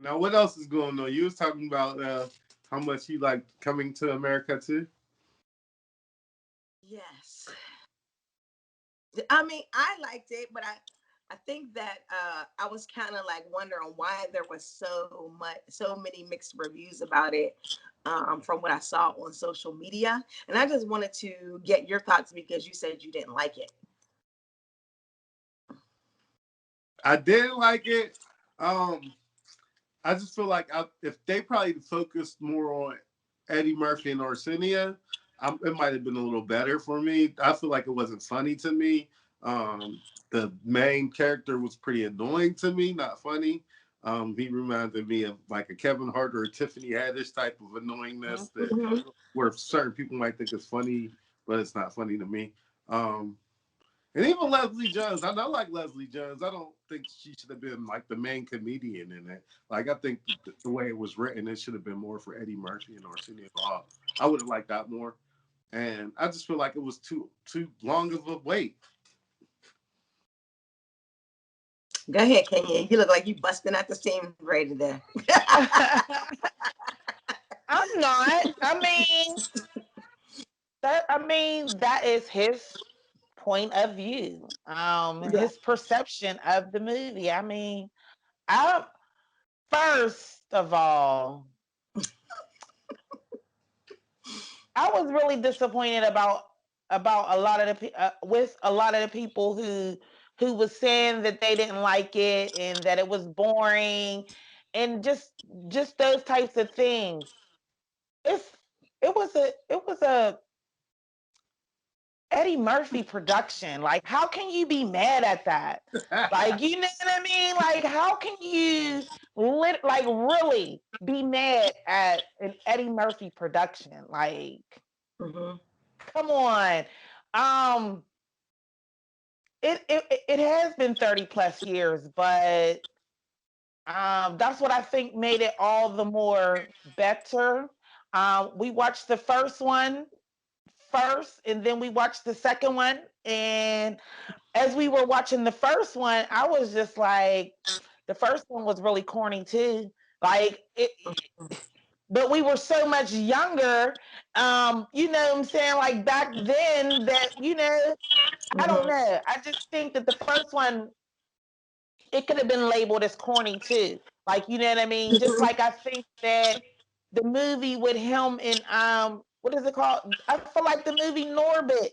Now, what else is going on? You was talking about how much you like Coming to America too. Yes. I mean, I liked it, but I think that I was kind of like wondering why there was so many mixed reviews about it from what I saw on social media, and I just wanted to get your thoughts because you said you didn't like it. I did like it. Um, I just feel like if they probably focused more on Eddie Murphy and Arsenio, it might have been a little better for me. I feel like it wasn't funny to me. The main character was pretty annoying to me, not funny. He reminded me of like a Kevin Hart or a Tiffany Haddish type of annoyingness that Mhm. where certain people might think it's funny, but it's not funny to me. Um, and even Leslie Jones, I know like Leslie Jones. I don't think she should have been like the main comedian in it. Like I think the way it was written, it should have been more for Eddie Murphy and Arsenio Hall. I would have liked that more. And I just feel like it was too long of a wait. Go ahead, Kenya. You look like you busting out the seam right there. I'm not. That is his point of view. Yeah. His perception of the movie. I first of all, I was really disappointed about a lot of with a lot of the people who was saying that they didn't like it and that it was boring and just those types of things. It's it was a Eddie Murphy production. Like, how can you be mad at that? Like, you know what I mean? Like, how can you like really be mad at an Eddie Murphy production? Like, Hmm. come on. Um, it has been 30 plus years, but that's what I think made it all the more better. We watched the first one first, and then we watched the second one. And as we were watching the first one, I was just like, the first one was really corny too. Like but we were so much younger. You know what I'm saying? Like back then, that I don't Hmm. know. I just think that the first one, it could have been labeled as corny too. Like, you know what I mean? Just Hmm. like I think that the movie with him in what is it called? I feel like the movie Norbit.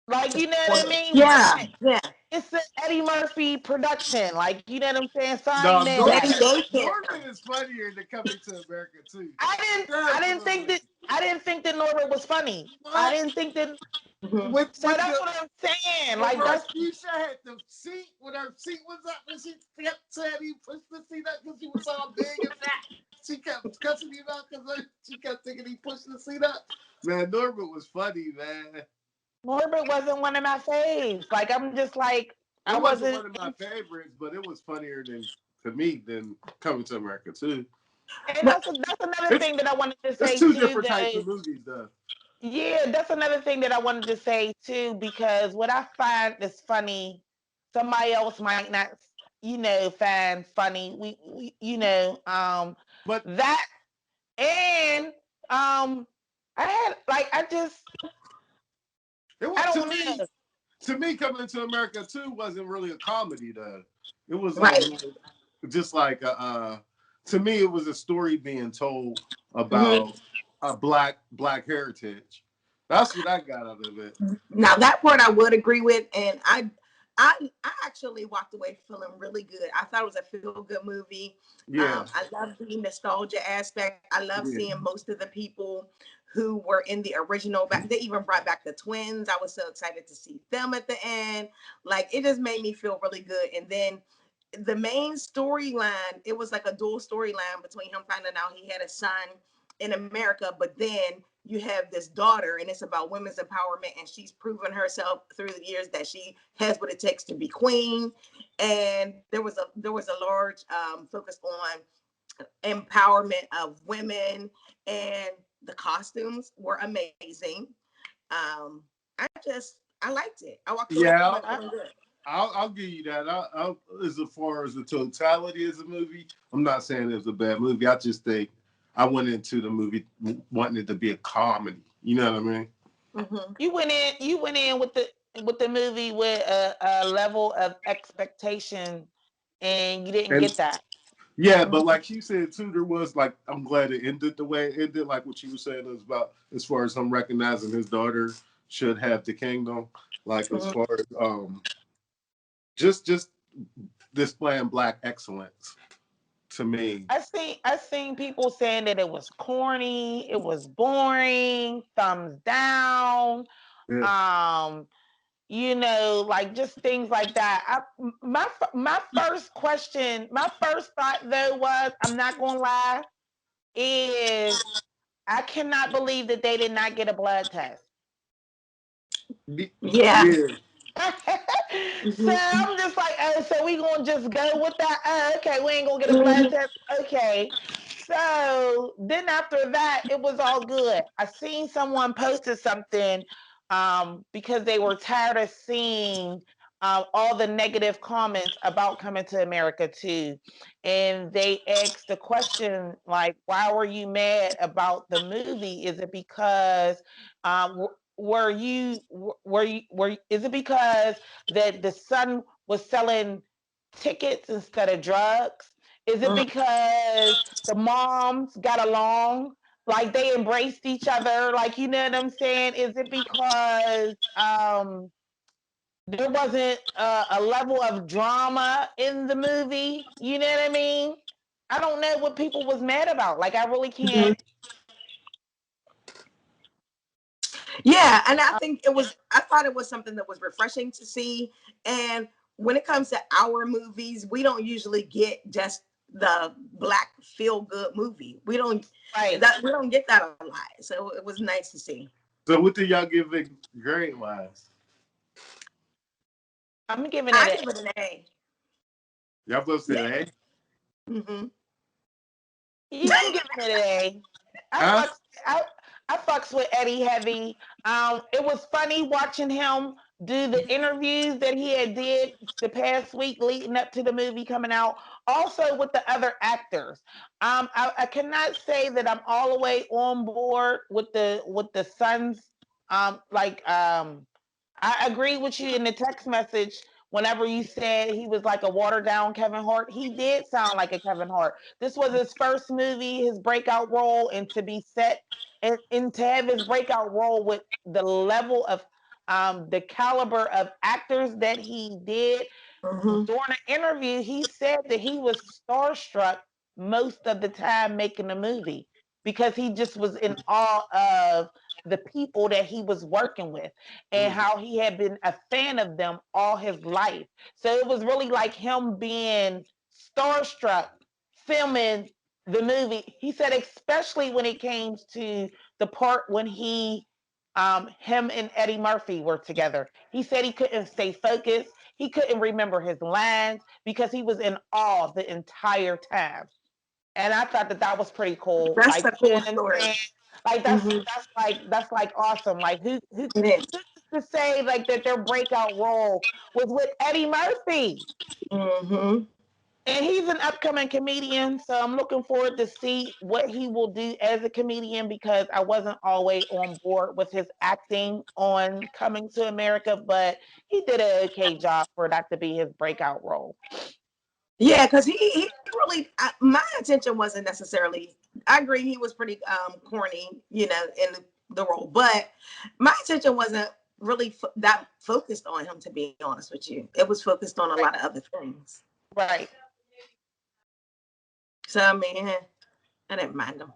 Like, you know what I mean? Yeah, yeah. It's an Eddie Murphy production. Like, you know what I'm saying? Sorry, No, man. Daddy Norman daycare. Norman is funnier than Coming to America too. I didn't think that Definitely. Norbert was funny. I What? didn't think that. Hmm. So With that's the what I'm saying. when Like that's Marquisha had the seat, when her seat was up and she kept saying he pushed the seat up because he was all big and fat. She kept cussing him out because she kept thinking he pushed the seat up. Man, Norbert was funny, man. Norbert wasn't one of my faves. Like I'm just like I It wasn't wasn't. one of my favorites, but it was funnier than to me than Coming to America too. And But that's another It's thing that I wanted to it's say two too. different types Though, of movies though. yeah, that's another thing that I wanted to say too. Because what I find is funny, somebody else might not, find funny. But That and I had like it I was don't know. to me Coming to America too wasn't really a comedy though. It was right. just like to me it was a story being told Hmm. about a black heritage. That's what I got out of it. Now that part I would agree with, and I actually walked away feeling really good. I thought it was a feel good movie. Yeah, I love the nostalgia aspect. I love yeah, seeing most of the people who were in the original. Back, they even brought back the twins. I was so excited to see them at the end. Like it just made me feel really good. And then the main storyline, it was like a dual storyline between him finding out he had a son in America, but then you have this daughter, and it's about women's empowerment, and she's proven herself through the years that she has what it takes to be queen. And there was a large focus on empowerment of women, and the costumes were amazing. um I liked it. I walked away yeah. feeling good. I'll give you that. As far as the totality as a movie, I'm not saying it was a bad movie. I just think I went into the movie wanting it to be a comedy. You know what I mean? Mm-hmm. You went in with the movie with a level of expectation, and you didn't And get that. yeah, but Mm-hmm. like she said too, there was like I'm glad it ended the way it ended. Like what you were saying is about as far as him recognizing his daughter should have the kingdom. Like as far as just displaying black excellence to me. I seen people saying that it was corny, it was boring, thumbs down. Yeah. Um, like just things like that. My first question, my first thought though was, I'm not gonna lie, is I cannot believe that they did not get a blood test. Yeah. Yeah. So Mm-hmm. I'm just like, oh, so we gonna just go with that? Oh, okay, we ain't gonna get a blood Mm-hmm. test. Okay. So then after that, it was all good. I seen someone posted something because they were tired of seeing all the negative comments about Coming to America too. And they asked the question like, why were you mad about the movie? Is it because is it because that the son was selling tickets instead of drugs? Is it because the moms got along, like they embraced each other, like, you know what I'm saying? Is it because there wasn't a level of drama in the movie? You know what I mean? I don't know what people was mad about. Like, I really Mm-hmm. can't. Yeah, and I think it was. I thought it was something that was refreshing to see. And when it comes to our movies, we don't usually get just the black feel good movie. Right. We don't get that a lot. So it was nice to see. So what do y'all give it grade wise? I'm giving I it give it an A. Y'all both Yeah. said, hey? Mm-hmm. Yeah, I'm giving it an A. I Huh? fucks I, I fucks with Eddie heavy. It was funny watching him do the interviews that he had did the past week leading up to the movie coming out. Also with the other actors. I cannot say that I'm all the way on board with the Suns. I agree with you in the text message whenever you said he was like a watered down Kevin Hart. He did sound like a Kevin Hart. This was his first movie, his breakout role, and to be set and to have his breakout role with the level of the caliber of actors that he did. Mm-hmm. During an interview, he said that he was starstruck most of the time making the movie because he just was in awe of the people that he was working with and Mhm. how he had been a fan of them all his life. So it was really like him being starstruck filming the movie. He said, especially when it came to the part when him and Eddie Murphy were together. He said he couldn't stay focused. He couldn't remember his lines because he was in awe the entire time. And I thought that that was pretty cool. That's Like, a you know cool what I'm story. saying? Like Mm-hmm. that's like awesome. Like It is. who's to say like that their breakout role was with Eddie Murphy? Mm-hmm. And he's an upcoming comedian, so I'm looking forward to see what he will do as a comedian because I wasn't always on board with his acting on Coming to America, but he did an okay job for that to be his breakout role. Yeah, because he really my attention wasn't necessarily. I agree he was pretty corny, in the role, but my attention wasn't really that focused on him. To be honest with you, it was focused on a lot of Right, other things. right. So I mean, I didn't mind him.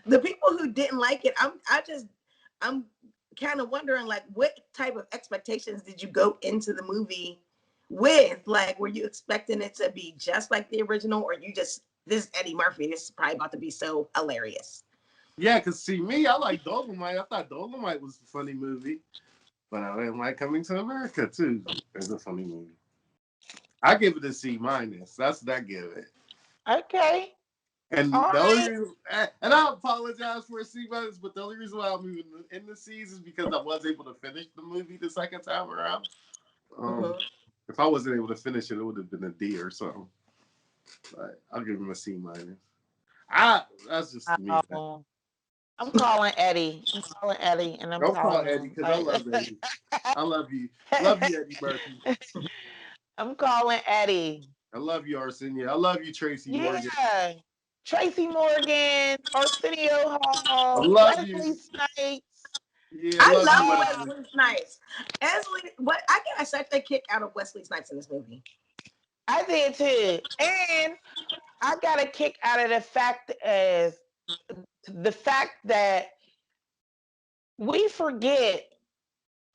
The people who didn't like it, I'm kind of wondering like what type of expectations did you go into the movie with? Like, were you expecting it to be just like the original, or you just this is Eddie Murphy? This is probably about to be so hilarious. Yeah, because see, me, I like Dolomite. I thought Dolomite was a funny movie, but I didn't like Coming to America, too. It's a funny movie. I give it a C minus. That's what I give it. Okay. And All the only right. reason, and I apologize for a C minus, but the only reason why I'm even in the C's is because I was able to finish the movie the second time around. Um, Mm-hmm. if I wasn't able to finish it, it would have been a D or something. But I'll give him a C minus. That's just me. Oh, I'm calling Eddie. I'm calling Eddie, and I'm Don't call telling Eddie him because I like, love Eddie. Love you, Eddie Murphy. I'm calling Eddie. I love you, Arsenio. I love you, Tracy Morgan. Yeah, Tracy Morgan, Arsenio I Hall, love you. Wesley Snipes. Yeah, I I love you, love Oh, Wesley. Wesley Snipes. What I got such a kick out of Wesley Snipes in this movie. I did too, and I got a kick out of the fact that we forget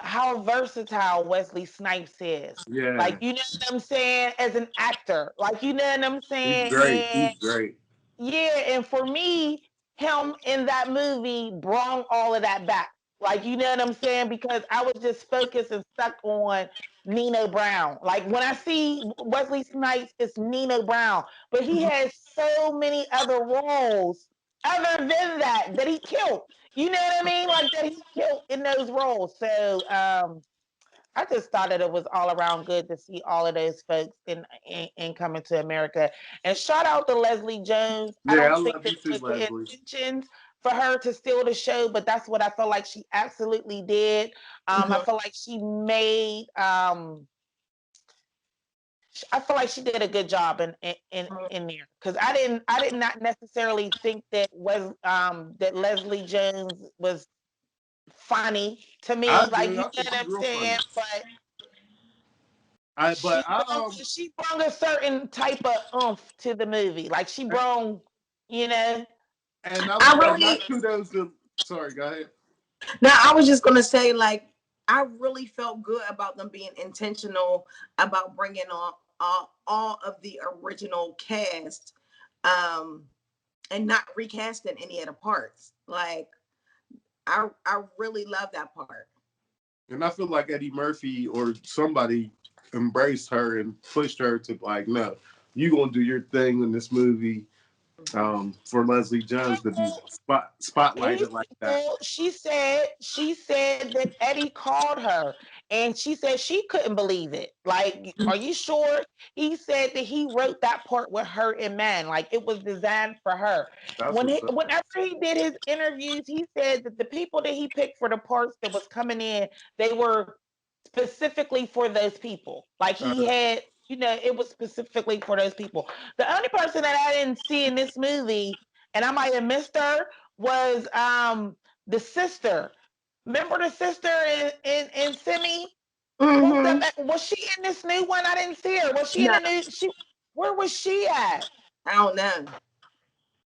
how versatile Wesley Snipes is. Like, Yeah, you know what I'm saying? As an actor, like, you know what I'm he's saying? great. And He's great. yeah, and for me, him in that movie brought all of that back. Like, you know what I'm saying? Because I was just focused and stuck on Nino Brown. Like, when I see Wesley Snipes, it's Nino Brown. But he has so many other roles other than that he killed. You know what I mean? Like, that he killed in those roles. So, I just thought that it was all around good to see all of those folks in Coming to America. And shout out to Leslie Jones. I Yeah, I don't think love that you it too, was the Leslie. intentions for her to steal the show, but that's what I felt like she absolutely did. I Mm-hmm. feel like she made I feel like she did a good job in there because I did not necessarily think that Leslie Jones was funny to me. I Like, do. you I know think what she's I'm real funny. saying? But I but she I brought she brought a certain type of oomph to the movie. Like, she brought, you know, I and my really kudos to. Sorry, go ahead. now I was just gonna say like I really felt good about them being intentional about bringing on all of the original cast, um, and not recasting any of the parts. Like I really love that part. And I feel like Eddie Murphy or somebody embraced her and pushed her to like, no, you gonna do your thing in this movie. For Leslie Jones to be he spotlighted like that. well, she said that Eddie called her and she said she couldn't believe it. Like, are you sure? He said that he wrote that part with her in mind. Like, it was designed for her. That's what's up. Whenever he did his interviews, he said that the people that he picked for the parts that was coming in, they were specifically for those people. Like, he Uh, had, it was specifically for those people. The only person that I didn't see in this movie, and I might have missed her, was the sister. Remember the sister in Simi? Hooked up. Mm-hmm. Was she in this new one? I didn't see her. Was she in No, the new? Where was she at? I don't know.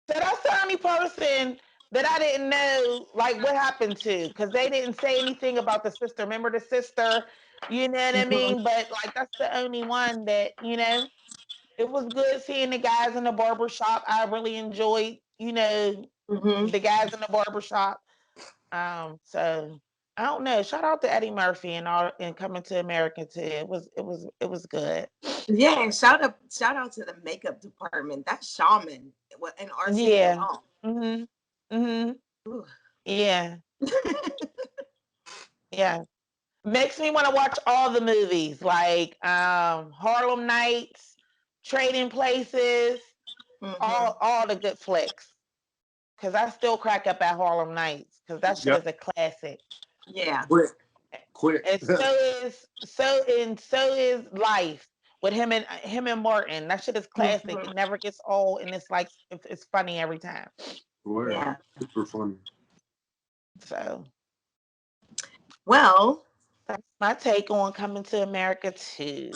So that's the only person that I didn't know, like, what happened to, because they didn't say anything about the sister. Remember the sister? You know what I Mm-hmm. mean? But like, that's the only one that It was good seeing the guys in the barber shop. I really enjoyed, Mm-hmm. the guys in the barber shop. So I don't know. Shout out to Eddie Murphy and Coming to America too. It was good. Yeah, and shout out to the makeup department. That shaman and Arsenio Yeah. Hall. Mhm. Mhm. Ooh. Yeah. Yeah. Makes me want to watch all the movies like Harlem Nights, Trading Places, Mm-hmm. all the good flicks. Cause I still crack up at Harlem Nights because that shit is yep. a classic. Yeah. Quick, quick. And so is Life with him and Martin. That shit is classic. Mm-hmm. It never gets old, and it's like it's funny every time. Word. Yeah. Super funny. So Well, that's my take on Coming to America too.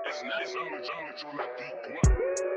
It's only on that beat.